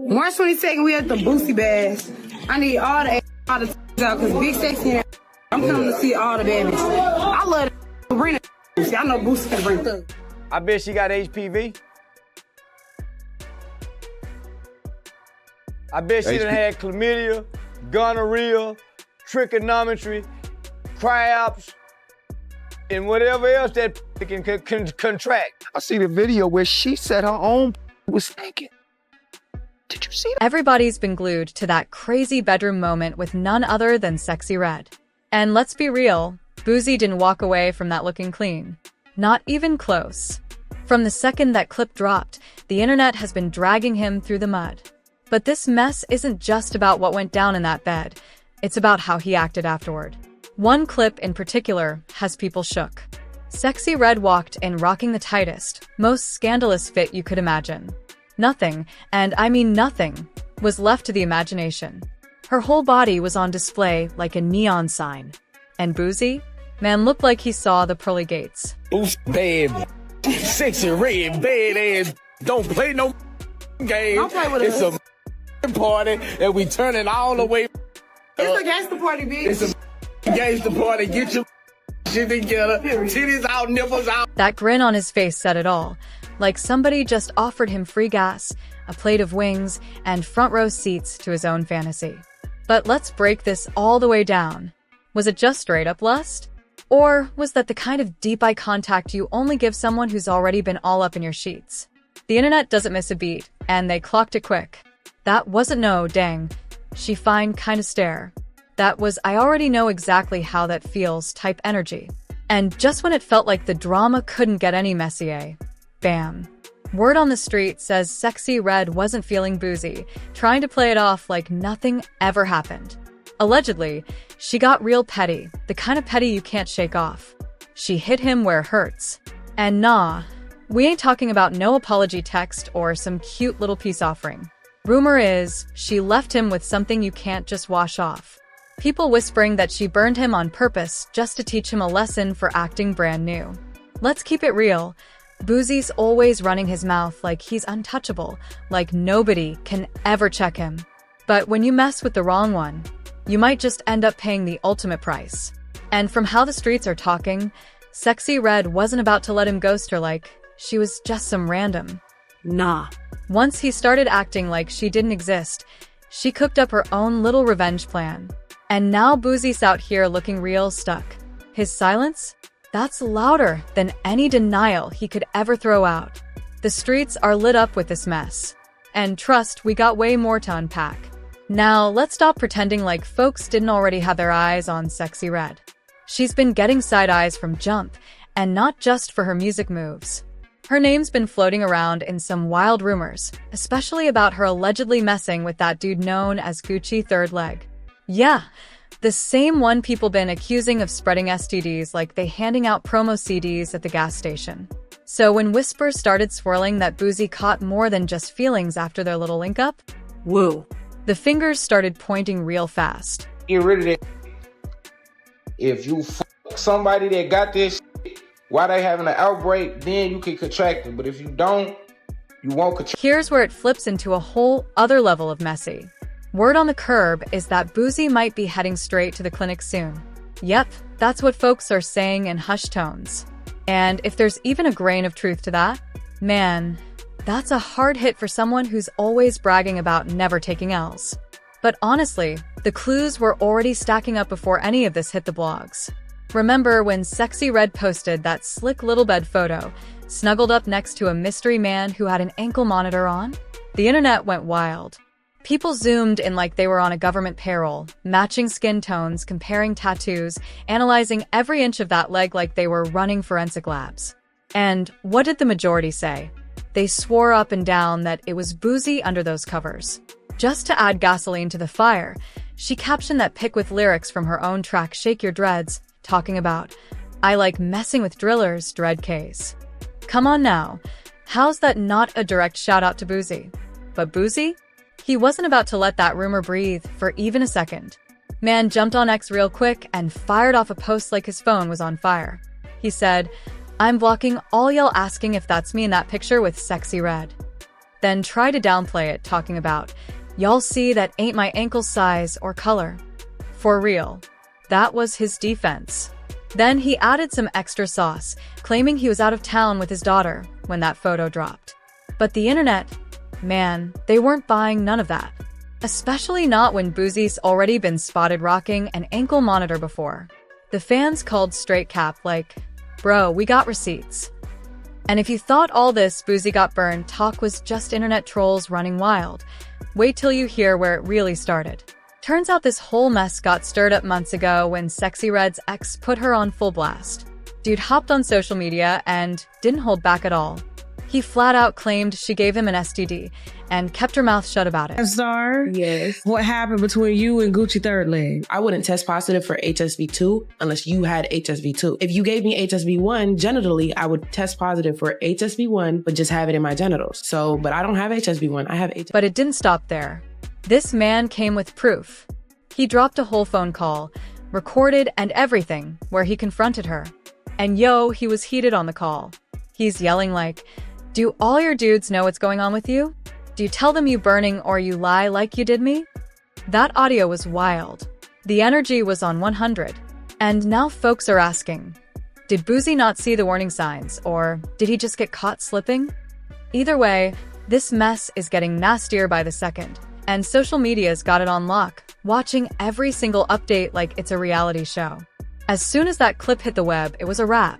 March 22nd, we at the Boosie Bash. I need all the out because Big Sexy. I'm coming to see all the bad bitches. I love the bring the I know Boosie can bring through. I bet she got HPV. I bet she done had chlamydia, gonorrhea, trigonometry, cryopts, and whatever else that can contract. I see the video where she said her own was naked. Did you see that? Everybody's been glued to that crazy bedroom moment with none other than Sexyy Red. And let's be real, Boosie didn't walk away from that looking clean. Not even close. From the second that clip dropped, the internet has been dragging him through the mud. But this mess isn't just about what went down in that bed. It's about how he acted afterward. One clip in particular has people shook. Sexyy Red walked in rocking the tightest, most scandalous fit you could imagine. Nothing, and I mean nothing, was left to the imagination. Her whole body was on display like a neon sign. And Boosie? Man looked like he saw the pearly gates. Boosie bad, sexy red, bad ass. Don't play no game. Don't play with it's us. A party and we turn it all the way. It's a gangster party, bitch. It's a gangster party. Get your shit together. Titties out, nipples out. That grin on his face said it all. Like somebody just offered him free gas, a plate of wings, and front row seats to his own fantasy. But let's break this all the way down. Was it just straight up lust? Or was that the kind of deep eye contact you only give someone who's already been all up in your sheets? The internet doesn't miss a beat, and they clocked it quick. That wasn't no dang, she fine kind of stare. That was I already know exactly how that feels type energy. And just when it felt like the drama couldn't get any messier, bam. Word on the street says Sexyy Red wasn't feeling Boosie, trying to play it off like nothing ever happened. Allegedly, she got real petty, the kind of petty you can't shake off. She hit him where it hurts. And nah, we ain't talking about no apology text or some cute little peace offering. Rumor is, she left him with something you can't just wash off. People whispering that she burned him on purpose just to teach him a lesson for acting brand new. Let's keep it real. Boosie's always running his mouth like he's untouchable, like nobody can ever check him. But when you mess with the wrong one, you might just end up paying the ultimate price. And from how the streets are talking, Sexyy Red wasn't about to let him ghost her like she was just some random. Nah. Once he started acting like she didn't exist, she cooked up her own little revenge plan. And now Boosie's out here looking real stuck. His silence? That's louder than any denial he could ever throw out. The streets are lit up with this mess. And trust, we got way more to unpack. Now, let's stop pretending like folks didn't already have their eyes on Sexyy Red. She's been getting side eyes from jump, and not just for her music moves. Her name's been floating around in some wild rumors, especially about her allegedly messing with that dude known as Gucci Third Leg. Yeah, the same one people been accusing of spreading STDs like they handing out promo CDs at the gas station. So when whispers started swirling that Boosie caught more than just feelings after their little link-up, woo, the fingers started pointing real fast. Get rid of that. If you somebody that got this while they having an outbreak, then you can contract it. But if you don't, you won't contract. Here's where it flips into a whole other level of messy. Word on the curb is that Boosie might be heading straight to the clinic soon. Yep, that's what folks are saying in hushed tones. And if there's even a grain of truth to that, man, that's a hard hit for someone who's always bragging about never taking L's. But honestly, the clues were already stacking up before any of this hit the blogs. Remember when Sexyy Red posted that slick little bed photo, snuggled up next to a mystery man who had an ankle monitor on? The internet went wild. People zoomed in like they were on a government payroll, matching skin tones, comparing tattoos, analyzing every inch of that leg like they were running forensic labs. And what did the majority say? They swore up and down that it was Boosie under those covers. Just to add gasoline to the fire, she captioned that pic with lyrics from her own track Shake Your Dreads, talking about, I like messing with drillers, dread case. Come on now, how's that not a direct shout out to Boosie? But Boosie? He wasn't about to let that rumor breathe for even a second. Man jumped on X real quick and fired off a post like his phone was on fire. He said, I'm blocking all y'all asking if that's me in that picture with Sexyy Red. then try to downplay it, talking about, "Y'all see that ain't my ankle size or color." For real. That was his defense. Then he added some extra sauce, claiming he was out of town with his daughter when that photo dropped. But the internet, man, they weren't buying none of that. Especially not when Boosie's already been spotted rocking an ankle monitor before. The fans called straight cap like, "Bro, we got receipts." And if you thought all this Boosie got burned talk was just internet trolls running wild, wait till you hear where it really started. Turns out this whole mess got stirred up months ago when Sexyy Red's ex put her on full blast. Dude hopped on social media and didn't hold back at all. He flat out claimed she gave him an STD and kept her mouth shut about it. Star, Yes. what happened between you and Gucci Third Leg? I wouldn't test positive for HSV2 unless you had HSV2. If you gave me HSV1 genitally, I would test positive for HSV1, but just have it in my genitals. But I don't have HSV1. I have HSV. But it didn't stop there. This man came with proof. He dropped a whole phone call, recorded and everything, where he confronted her. And yo, he was heated on the call. He's yelling like, "Do all your dudes know what's going on with you? Do you tell them you burning or you lie like you did me?" That audio was wild. The energy was on 100. And now folks are asking, did Boosie not see the warning signs, or did he just get caught slipping? Either way, this mess is getting nastier by the second, and social media's got it on lock, watching every single update like it's a reality show. As soon as that clip hit the web, it was a wrap.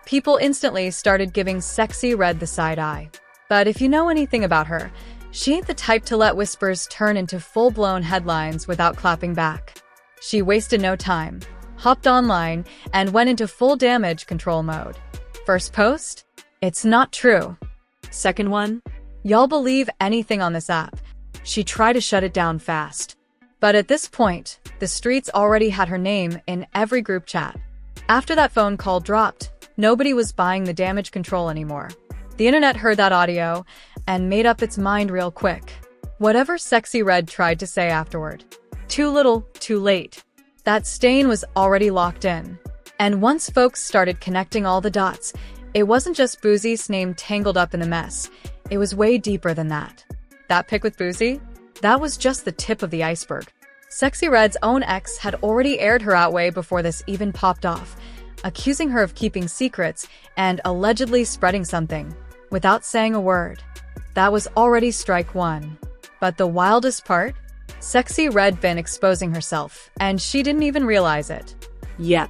People instantly started giving Sexyy Red the side eye. But if you know anything about her, she ain't the type to let whispers turn into full-blown headlines without clapping back. She wasted no time, hopped online, and went into full damage control mode. First post? It's not true. Second one? Y'all believe anything on this app. She tried to shut it down fast. But at this point, the streets already had her name in every group chat. After that phone call dropped, nobody was buying the damage control anymore. The internet heard that audio and made up its mind real quick. Whatever Sexyy Red tried to say afterward. Too little, too late. That stain was already locked in. And once folks started connecting all the dots, it wasn't just Boosie's name tangled up in the mess. It was way deeper than that. That pic with Boosie? That was just the tip of the iceberg. Sexyy Red's own ex had already aired her out way before this even popped off, accusing her of keeping secrets and allegedly spreading something, without saying a word. That was already strike one. But the wildest part? Sexyy Red been exposing herself, and she didn't even realize it. Yep.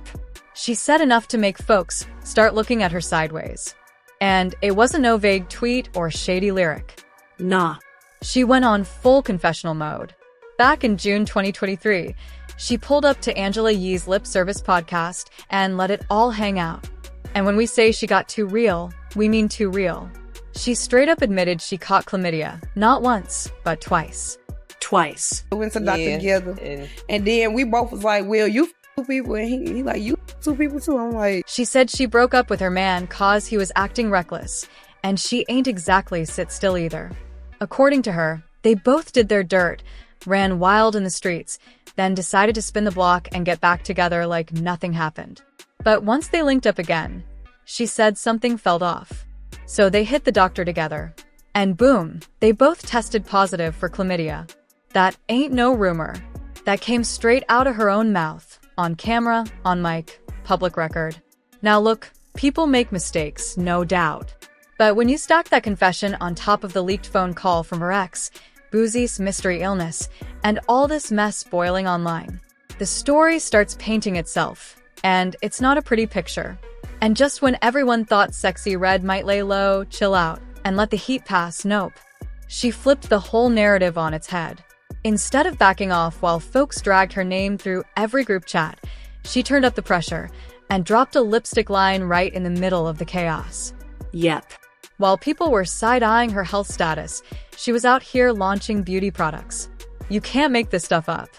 She said enough to make folks start looking at her sideways. And it wasn't no vague tweet or shady lyric. Nah. She went on full confessional mode. Back in June 2023, she pulled up to Angela Yee's Lip Service podcast and let it all hang out. And when we say she got too real, we mean too real. She straight up admitted she caught chlamydia, not once, but twice. Twice. We went to the doctor together. And then we both was like, well, you two people. And he like, you two people too. I'm like. She said she broke up with her man cause he was acting reckless. And she ain't exactly sit still either. According to her, they both did their dirt, ran wild in the streets, then decided to spin the block and get back together like nothing happened. But once they linked up again, she said something felt off. So they hit the doctor together. And boom, they both tested positive for chlamydia. That ain't no rumor. That came straight out of her own mouth, on camera, on mic, public record. Now look, people make mistakes, no doubt. But when you stack that confession on top of the leaked phone call from her ex, Boosie's mystery illness, and all this mess boiling online, the story starts painting itself, and it's not a pretty picture. And just when everyone thought Sexyy Red might lay low, chill out, and let the heat pass, nope. She flipped the whole narrative on its head. Instead of backing off while folks dragged her name through every group chat, she turned up the pressure and dropped a lipstick line right in the middle of the chaos. Yep. While people were side-eyeing her health status, she was out here launching beauty products. You can't make this stuff up.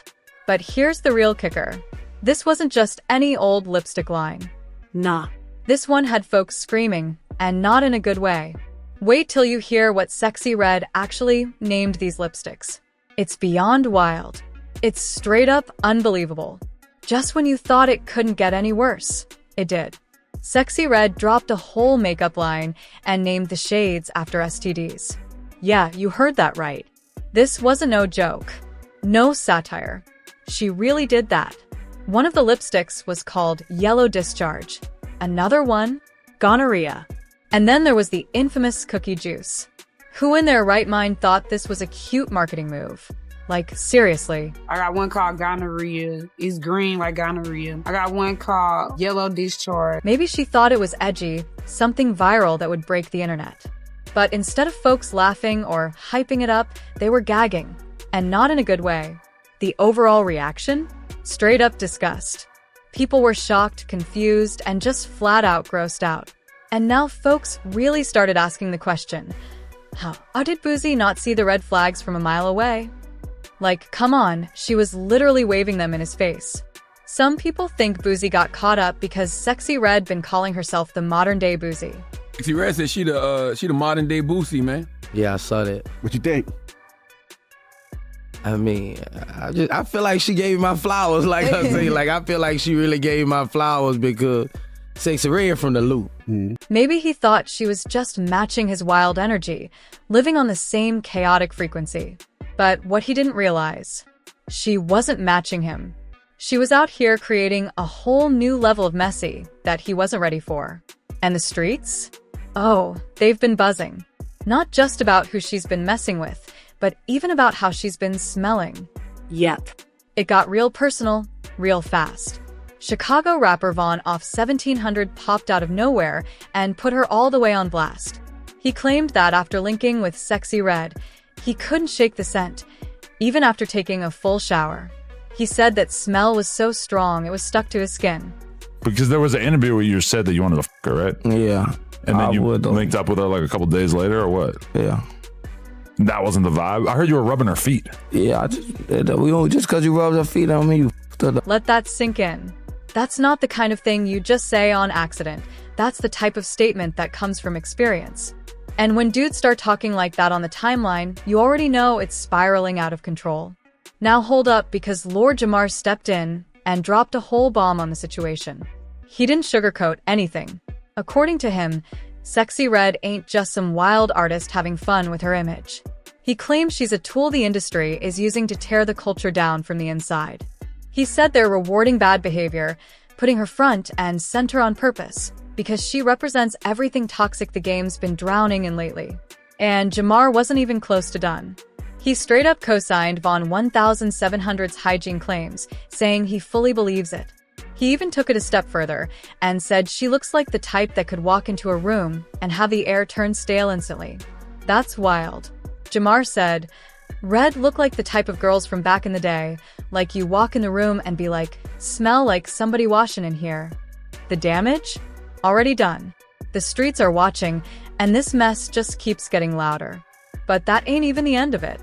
But here's the real kicker. This wasn't just any old lipstick line. Nah. This one had folks screaming, and not in a good way. Wait till you hear what Sexyy Red actually named these lipsticks. It's beyond wild. It's straight up unbelievable. Just when you thought it couldn't get any worse, it did. Sexyy Red dropped a whole makeup line and named the shades after STDs. Yeah, you heard that right. This wasn't no joke. No satire. She really did that. One of the lipsticks was called Yellow Discharge. Another one, Gonorrhea. And then there was the infamous cookie juice. Who in their right mind thought this was a cute marketing move? Like, seriously. I got one called Gonorrhea. It's green like gonorrhea. I got one called Yellow Discharge. Maybe she thought it was edgy, something viral that would break the internet. But instead of folks laughing or hyping it up, they were gagging. And not in a good way. The overall reaction? Straight up disgust. People were shocked, confused, and just flat out grossed out. And now folks really started asking the question, how did Boosie not see the red flags from a mile away? Like, come on, she was literally waving them in his face. Some people think Boosie got caught up because Sexyy Red been calling herself the modern-day Boosie. Sexyy Red said she the modern-day Boosie, man. Yeah, I saw that. What you think? I mean, I feel like she gave me my flowers, like I say. Like, I feel like she really gave me my flowers because Sexyy Red from the loop. Maybe he thought she was just matching his wild energy, living on the same chaotic frequency. But what he didn't realize, she wasn't matching him. She was out here creating a whole new level of messy that he wasn't ready for. And the streets? Oh, they've been buzzing. Not just about who she's been messing with, but even about how she's been smelling. Yep. It got real personal, real fast. Chicago rapper Vaughn off 1700 popped out of nowhere and put her all the way on blast. He claimed that after linking with Sexyy Red, he couldn't shake the scent, even after taking a full shower. He said that smell was so strong it was stuck to his skin. Because there was an interview where you said that you wanted to fuck her, right? Yeah. And then you linked up with her like a couple days later, or what? Yeah. That wasn't the vibe? I heard you were rubbing her feet. Yeah, just because you rubbed her feet, I don't mean you. Let that sink in. That's not the kind of thing you just say on accident. That's the type of statement that comes from experience. And when dudes start talking like that on the timeline, you already know it's spiraling out of control. Now hold up, because Lord Jamar stepped in and dropped a whole bomb on the situation. He didn't sugarcoat anything. According to him, Sexyy Red ain't just some wild artist having fun with her image. He claims she's a tool the industry is using to tear the culture down from the inside. He said they're rewarding bad behavior, putting her front and center on purpose, because she represents everything toxic the game's been drowning in lately. And Jamar wasn't even close to done. He straight up co-signed Vaughn 1700's hygiene claims, saying he fully believes it. He even took it a step further and said she looks like the type that could walk into a room and have the air turn stale instantly. That's wild. Jamar said, Red looked like the type of girls from back in the day, like you walk in the room and be like, smell like somebody washing in here. The damage? Already done. The streets are watching, and this mess just keeps getting louder. But that ain't even the end of it.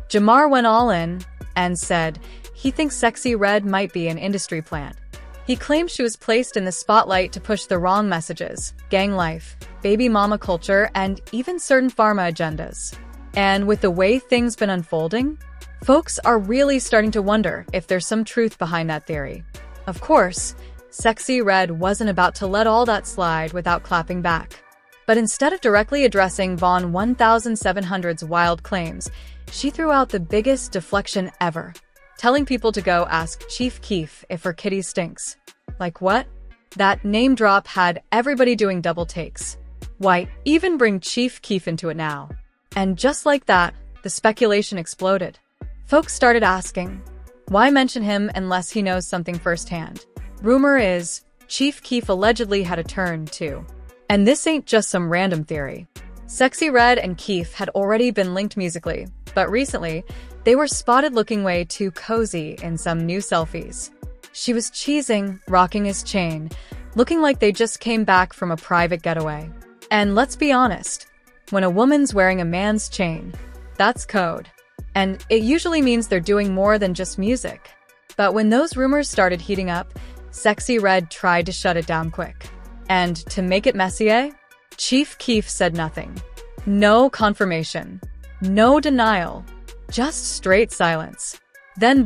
Jamar went all in and said he thinks Sexyy Red might be an industry plant. He claims she was placed in the spotlight to push the wrong messages, gang life, baby mama culture, and even certain pharma agendas. And with the way things been unfolding, folks are really starting to wonder if there's some truth behind that theory. Of course, Sexyy Red wasn't about to let all that slide without clapping back. But instead of directly addressing Vaughn 1700's wild claims, she threw out the biggest deflection ever, telling people to go ask Chief Keef if her kitty stinks. Like what? That name drop had everybody doing double takes. Why, even bring Chief Keef into it now. And just like that, the speculation exploded. Folks started asking, why mention him unless he knows something firsthand? Rumor is, Chief Keef allegedly had a turn, too. And this ain't just some random theory. Sexyy Red and Keef had already been linked musically, but recently, they were spotted looking way too cozy in some new selfies. She was cheesing, rocking his chain, looking like they just came back from a private getaway. And let's be honest, when a woman's wearing a man's chain, that's code. And it usually means they're doing more than just music. But when those rumors started heating up, Sexyy Red tried to shut it down quick. And to make it messier, Chief Keef said nothing. No confirmation. No denial. Just straight silence. Then